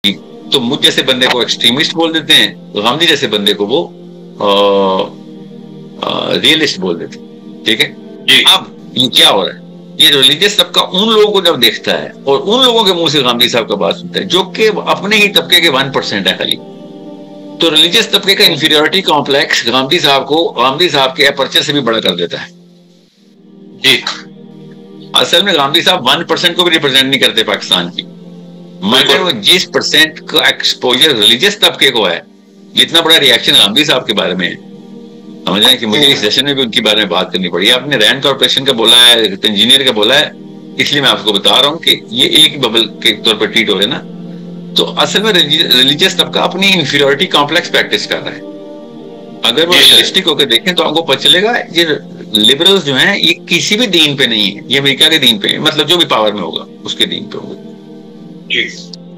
تو مجھ جیسے بندے کو ایکسٹریمسٹ بول دیتے ہیں, غامدی جیسے بندے کو وہ ریئلسٹ بول دیتے ہیں. ٹھیک ہے, اب یہ کیا ہو رہا ہے, یہ ریلیجیس طبقہ ان لوگوں کو جب دیکھتا ہے اور ان لوگوں کے منہ سے غامدی صاحب کا بات سنتا ہے جو کہ اپنے ہی طبقے کے 1% ہے خالی, تو ریلیجیس طبقے کا انفیریورٹی کمپلیکس غامدی صاحب کے اپرچر سے بھی بڑا کر دیتا ہے. جی, اصل میں غامدی صاحب 1% کو بھی ریپرزینٹ نہیں کرتے پاکستان کی, مگر وہ جس % کا ایکسپوجر ریلیجیس طبقے کو ہے, جتنا بڑا ریاکشن غامدی صاحب کے بارے میں ہے. سمجھ رہے ہیں کہ مجھے اس سیشن میں بھی ان کے بارے میں بات کرنی پڑی. آپ نے رینڈ کارپوریشن کا بولا ہے, انجینئر کا بولا ہے, اس لیے میں آپ کو بتا رہا ہوں کہ یہ ایک ہی ببل کے طور پر ٹریٹ ہو رہے نا. تو اصل میں ریلیجیس طبقہ اپنی انفیریورٹی کمپلیکس پریکٹس کر رہا ہے. اگر وہ ریئلسٹک ہو کے دیکھیں تو آپ کو پتہ چلے گا یہ لبرلز جو ہیں یہ کسی بھی دین پہ نہیں ہے, یہ امریکہ کے دین پہ ہے, مطلب جو بھی پاور میں ہوگا اس کے دین پہ ہوگا.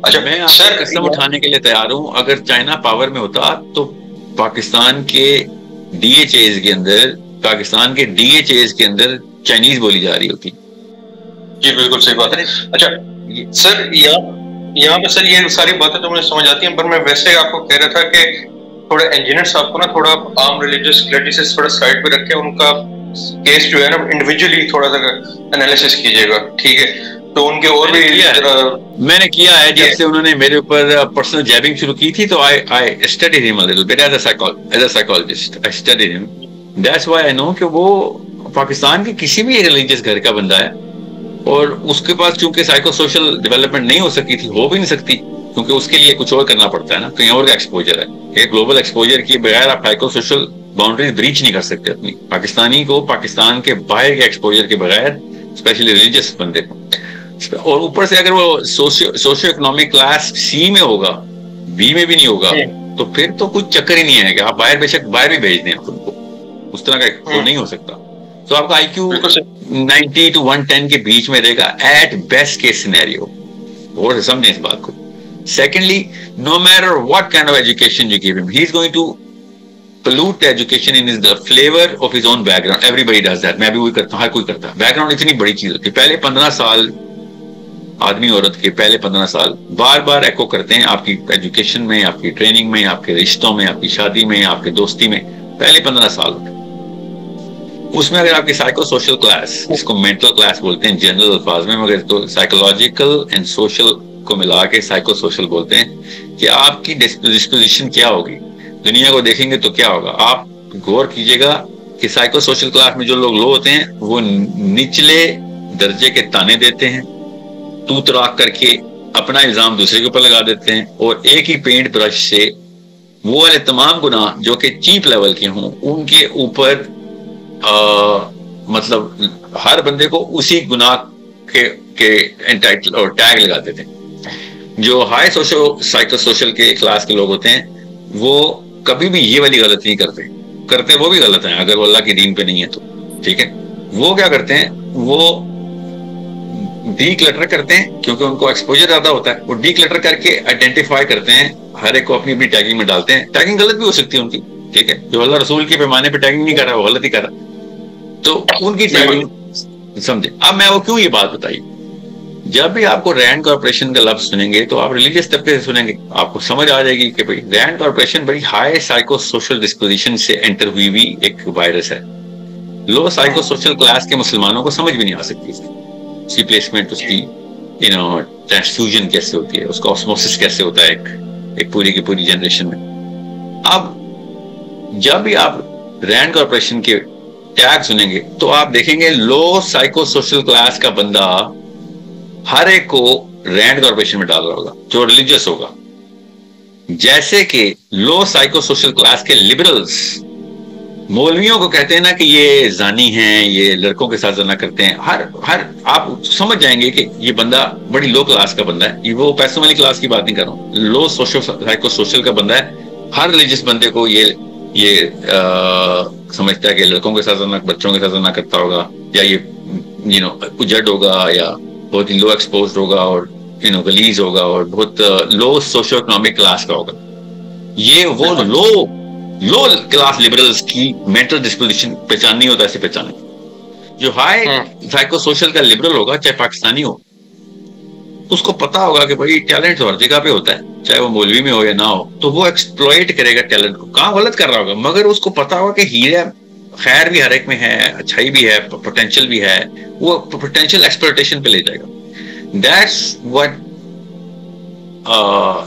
اچھا, میں آپ سے قسم اٹھانے کے لیے تیار ہوں, اگر چائنا پاور میں ہوتا تو پاکستان کے ڈی ایچ ایز کے اندر چائنیز بولی جا رہی ہوتی. جی بالکل صحیح بات ہے. اچھا سر, یہاں پہ سر یہ ساری باتیں تو مجھے سمجھ آتی ہیں, پر میں ویسے آپ کو کہہ رہا تھا کہ تھوڑا انجینئر صاحب کو نا تھوڑا عام ریلیجیس کلیئرٹی سے تھوڑا سائڈ پہ رکھے, ان کا کیس جو ہے نا انڈیویجولی تھوڑا سا انالیسس کیجیے گا. ٹھیک ہے, تو ان کے اور بھی میں نے کیا ہے, جب سے انہوں نے میرے اوپر پرسنل جیبنگ شروع کی تھی تو I studied him a little bit as a psychologist. I studied him. That's why I know کہ وہ پاکستان کے کسی بھی ریلیجیس گھر کا بندہ ہے, اور اس کے پاس چونکہ سائیکو سوشل ڈیولپمنٹ نہیں ہو سکی تھی, ہو بھی نہیں سکتی, کیونکہ اس کے لیے کچھ اور کرنا پڑتا ہے نا, کہیں اور کا ایکسپوجر ہے. ایک گلوبل ایکسپوجر کے بغیر آپ سائیکو سوشل باؤنڈریز بریچ نہیں کر سکتے اپنی. پاکستانی کو پاکستان کے باہر کے ایکسپوجر کے بغیر, اسپیشلی ریلیجیس بندے کو, اور اوپر سے اگر وہ سوشو اکنامک کلاس سی میں ہوگا, بی میں بھی نہیں ہوگا, تو پھر تو کچھ چکر ہی نہیں آئے گا. آپ باہر بے شک باہر بھی بھیج دیں آپ ان کو, اس طرح کا وہ نہیں ہو سکتا. تو آپ کا آئی کیو 90 to 110 کے بیچ میں رہے گا ایٹ بیسٹ کیس سینیریو. غور سے سمجھیں اس بات کو. Secondly, no matter what kind of education you give him, he is going to pollute the education in the flavor of his own background. Everybody does that. میں بھی وہی کرتا ہوں, ہر کوئی کرتا ہے. بیک گراؤنڈ اتنی بڑی چیز ہوتی ہے. پہلے 15 سال آدمی عورت کے پہلے 15 سال بار بار ایکو کرتے ہیں آپ کی ایجوکیشن میں, آپ کی ٹریننگ میں, آپ کے رشتوں میں, آپ کی شادی میں, آپ کے دوستی میں. پہلے 15 سال اس میں اگر آپ کی سائیکو سوشل کلاس, جس کو مینٹل کلاس بولتے ہیں جنرل الفاظ میں, مگر تو سائیکولوجیکل اینڈ سوشل کو ملا کے سائیکو سوشل بولتے ہیں, کہ آپ کی ڈسپوزیشن کیا ہوگی, دنیا کو دیکھیں گے تو کیا ہوگا. آپ غور کیجئے گا کہ سائیکو سوشل کلاس میں جو لوگ لو ہوتے ہیں وہ نچلے درجے کے تانے دیتے ہیں, تو تراک کر کے اپنا الزام دوسرے کے اوپر لگا دیتے ہیں, اور ایک ہی پینٹ برش سے وہ والے تمام گناہ جو کہ چیپ لیول کے ہوں ان کے اوپر مطلب ہر بندے کو اسی گناہ کے انٹائٹل اور ٹیگ لگا دیتے ہیں. جو ہائی سائیکو سوشل کے کلاس کے لوگ ہوتے ہیں وہ کبھی بھی یہ والی غلط نہیں کرتے وہ بھی غلط ہیں اگر وہ اللہ کے دین پہ نہیں ہے تو. ٹھیک ہے, وہ کیا کرتے ہیں, وہ ڈی کلٹر کرتے ہیں, کیونکہ ان کو ایکسپوجر زیادہ ہوتا ہے. وہ ڈی کلٹر کر کے آئیڈینٹیفائی کرتے ہیں, ہر ایک کو اپنی اپنی ٹیگنگ میں ڈالتے ہیں. ٹیگنگ غلط بھی ہو سکتی ہے ان کی, ٹھیک ہے, جو اللہ رسول کے پیمانے پہ ٹیگنگ نہیں کر رہا وہ غلط ہی کر رہا, تو ان کی ٹیگنگ سمجھے. اب میں وہ کیوں یہ بات بتائی, جب بھی آپ کو رینڈ کارپوریشن کا لفظ سنیں گے تو آپ ریلیجیس طبقے سے سنیں گے, آپ کو سمجھ آ جائے گی کہ بھائی رینڈ کارپوریشن بڑی ہائی سائیکو سوشل ڈسپوزیشن سے انٹر ہوئی ہوئی ایک وائرس ہے. لو سائیکو سوشل کلاس کے مسلمانوں کو سمجھ بھی نہیں آ سکتی اس کی پلیسمنٹ, اس کی ٹرانسفیوژن کیسے ہوتی ہے, اس کا آسموسس کیسے ہوتا ہے ایک پوری کی پوری جنریشن میں. اب جب بھی آپ رینڈ کارپوریشن کے ٹیگ سنیں گے تو آپ دیکھیں گے لو سائیکو سوشل کلاس کا بندہ ہر ایک کو رینڈ کارپوریشن میں ڈال رہا ہوگا جو ریلیجیس ہوگا, جیسے کہ لو سائیکو سوشل کلاس کے لبرلز مولویوں کو کہتے ہیں نا کہ یہ زانی ہیں, یہ لڑکوں کے ساتھ زنا کرتے ہیں. ہر آپ سمجھ جائیں گے کہ یہ بندہ بڑی لو کلاس کا بندہ ہے. یہ وہ پیسوں والی کلاس کی بات نہیں کر رہا ہوں, لو سائیکو سوشل کا بندہ ہے. ہر ریلیجیس بندے کو یہ سمجھتا ہے کہ لڑکوں کے ساتھ بچوں کے ساتھ زنا کرتا ہوگا, یا یہ اجڑ ہوگا, یا بہت ہی لو ایکسپوزڈ ہوگا, اور گلیز ہوگا, اور بہت لو سوشو اکنامک کلاس کا ہوگا. یہ وہ لو کلاس لبرلز کی مینٹل ڈسپوزیشن پہچان نہیں ہوتا, ایسے پہچانے. جو ہائی سائیکو سوشل کا لبرل ہوگا چاہے پاکستانی ہو, اس کو پتا ہوگا کہ بھائی ٹیلنٹ ہر جگہ پہ ہوتا ہے, چاہے وہ مولوی میں ہو یا نہ ہو, تو وہ ایکسپلوئٹ کرے گا ٹیلنٹ کو. کام غلط کر رہا ہوگا, مگر اس کو پتا ہوگا کہ ہیرا خیر بھی ہر ایک میں ہے, اچھائی بھی ہے, پوٹینشیل بھی ہے, وہ پوٹینشیل ایکسپلوٹیشن پہ لے جائے گا. That's what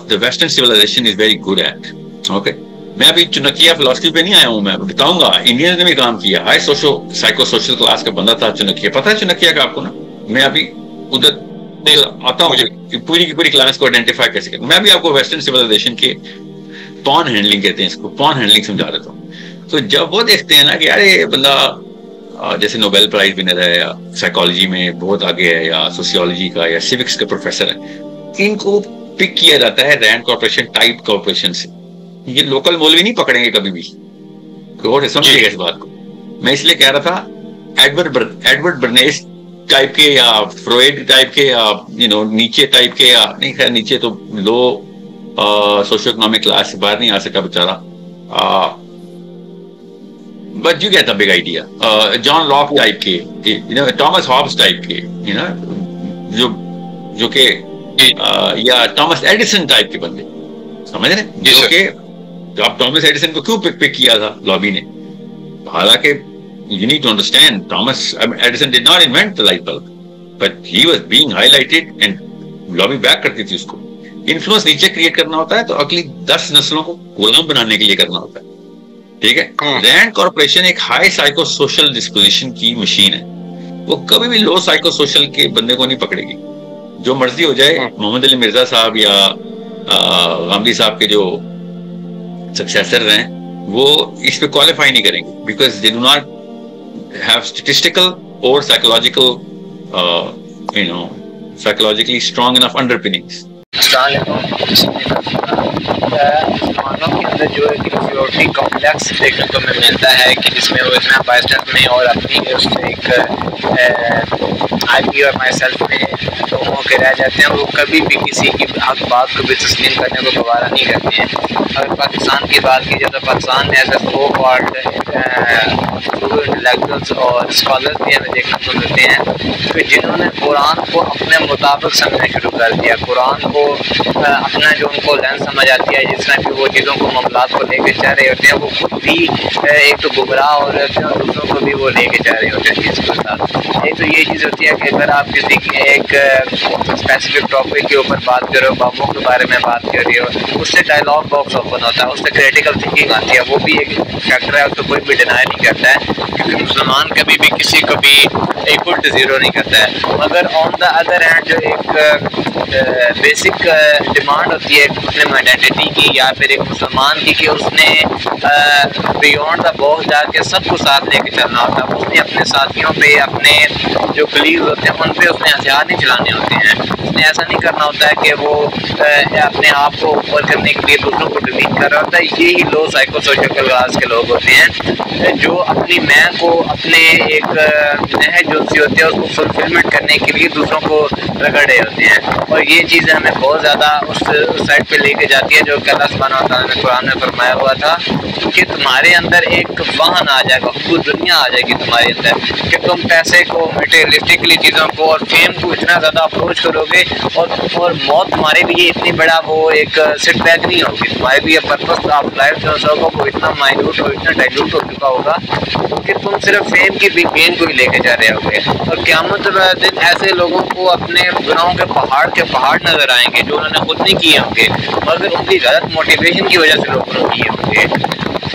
the western civilization is very good at. Okay, میں ابھی چنکیا فلسفی پہ نہیں آیا ہوں, میں بتاؤں گا انڈین نے بھی کام کیا. ہائی سائیکو سوشل کلاس کا بندہ تھا چنکیا, پتا ہے چنکیا کا آپ کو نا؟ میں ابھی ادھر آتا ہوں, مجھے پوری کی پوری کلاس کو آئیڈینٹیفائی کیسے کریں. میں بھی آپ کو ویسٹرن سیولائزیشن کے پون ہینڈلنگ کہتے ہیں اس کو, پون ہینڈلنگ سمجھا دیتا ہوں. تو جب وہ دیکھتے ہیں نا کہ یار یہ بندہ جیسے نوبیل پرائز ونر ہے, یا سائیکالوجی میں بہت آگے ہے, یا سوسیولوجی کا یا سیوکس کا پروفیسر ہے, ان کو پک کیا جاتا ہے رینڈ کارپوریشن ٹائپ کارپوریشن سے. یہ لوکل مولوی نہیں پکڑیں گے کبھی بھی, سمجھیے گا اس بات کو. میں اس لیے کہہ رہا تھا ایڈورڈ برنیس ٹائپ کے, یا فروئڈ ٹائپ کے, یا نیچے ٹائپ کے, یا نہیں خیر نیچے تو لو سوشو اکنامک کلاس سے باہر نہیں آ سکا بیچارہ, but you get a big idea. John Locke type کے, ٹامس ہابس ٹائپ کے, جو کہ یا ٹامس ایڈیسن ٹائپ کے بندے, سمجھ رہے ہیں, جو کہ آپ ٹامس ایڈیسن کو کیوں پک کیا تھا لابی نے, حالانکہ you need to understand Thomas Edison did not invent the light bulb, but he was being highlighted and lobby back کرتی تھی اس کو. انفلوئنس نیچے کریٹ کرنا ہوتا ہے تو اگلی 10 نسلوں کو غلام بنانے کے لیے کرنا ہوتا ہے, ٹھیک ہے. رینڈ کارپوریشن ایک ہائی سائیکو سوشل ڈسپوزیشن کی مشین ہے, وہ کبھی بھی لو سائیکو سوشل کے بندے کو نہیں پکڑے گی. جو مرضی ہو جائے, محمد علی مرزا صاحب یا غامدی صاحب کے جو سکسیسر ہیں وہ اس پہ کوالیفائی نہیں کریں گے, because they do not have statistical or psychologically strong enough underpinnings. مسلمانوں کے اندر جو انفیریورٹی کمپلیکس دیکھنے کو ملتا ہے کہ جس میں وہ اتنا بائسٹینس میں اور اپنی اس ایک آئی پی اور مائی سیلف میں لوگوں کے رہ جاتے ہیں, وہ کبھی بھی کسی کی بات کو بھی تسلیم کرنے کو گوارا نہیں کرتے ہیں. اگر پاکستان کی بات کی جائے تو پاکستان میں ایسے سو کالڈ انٹلیکچوئلس اور اسکالرس بھی ہمیں دیکھنے کو ملتے ہیں کہ جنہوں نے قرآن کو اپنے مطابق سمجھنا شروع کر دیا. قرآن کو اپنا جو ان کو لینس سمجھ آتی ہے, جس طرح کہ وہ چیزوں کو معاملات کو لے کے چاہ رہے ہوتے ہیں, وہ خود بھی ایک تو گمراہ ہو رہے ہوتے ہیں اور دوسروں کو بھی وہ لے کے چاہ رہے ہوتے ہیں چیز کے ساتھ. ایک تو یہ چیز ہوتی ہے کہ اگر آپ کسی کی ایک اسپیسیفک ٹاپک کے اوپر بات کر رہے ہو, بابوں کے بارے میں بات کر رہے ہو, اس سے ڈائلاگ باکس اوپن ہوتا ہے, اس سے کریٹیکل تھنکنگ آتی ہے, وہ بھی ایک فیکٹر ہے, اس کو کوئی بھی ڈینائی نہیں کرتا ہے, کیونکہ مسلمان کبھی بھی کسی کو بھی ایکول ٹو زیرو نہیں کرتا ہے. مگر آن دا ادر ہینڈ جو ایک بیسک ڈیمانڈ ہوتی ہے مسلم آئیڈینٹی کی یا پھر ایک مسلمان کی, کہ اس نے بیونڈ دا باکس جا کے سب کو ساتھ لے کے چلنا ہوتا ہے. اس نے اپنے ساتھیوں پہ, اپنے جو کلیگز ہوتے ہیں ان پہ اس نے ہتھیار نہیں چلانے ہوتے ہیں. اس نے ایسا نہیں کرنا ہوتا ہے کہ وہ اپنے آپ کو اوپر کرنے کے لیے دوسروں کو ڈیمیٹ کر رہا ہوتا ہے. یہی لو سائیکو سوشل کلاس کے لوگ ہوتے ہیں جو اپنی میں کو اپنے ایک نہج جو سی ہوتی ہے اس کو فلفلمنٹ کرنے کے لیے دوسروں کو رگڑے ہوتے ہیں. اور یہ چیزیں ہمیں بہت زیادہ اس سائڈ پہ لے کے جاتی ہے جو کہ اللہ سبحانہ و تعالیٰ نے قرآن میں فرمایا ہوا تھا کہ تمہارے اندر ایک واہن آ جائے گا, خود دنیا آ جائے گی تمہارے اندر, کہ تم پیسے کو, مٹیریلسٹکلی چیزوں کو اور فیم کو اتنا زیادہ اپروچ کرو گے, اور موت تمہارے لیے اتنی بڑا وہ ایک سیٹ بیک نہیں ہوگی. تمہارے لیے پرپس آف لائف جو ہوگا وہ اتنا مائنیوٹ اور اتنا ڈائلوٹ ہو چکا ہوگا کہ تم صرف فیم کی بگ گین کو ہی لے کے جا رہے ہوگے. اور قیامت دن ایسے لوگوں کو اپنے گناہوں کے پہاڑ نظر آئیں گے جو انہوں نے خود نہیں کیے ہوں گے, مگر ان کی غلط موٹیویشن کی وجہ سے لوگوں نے کیے ہوں گے.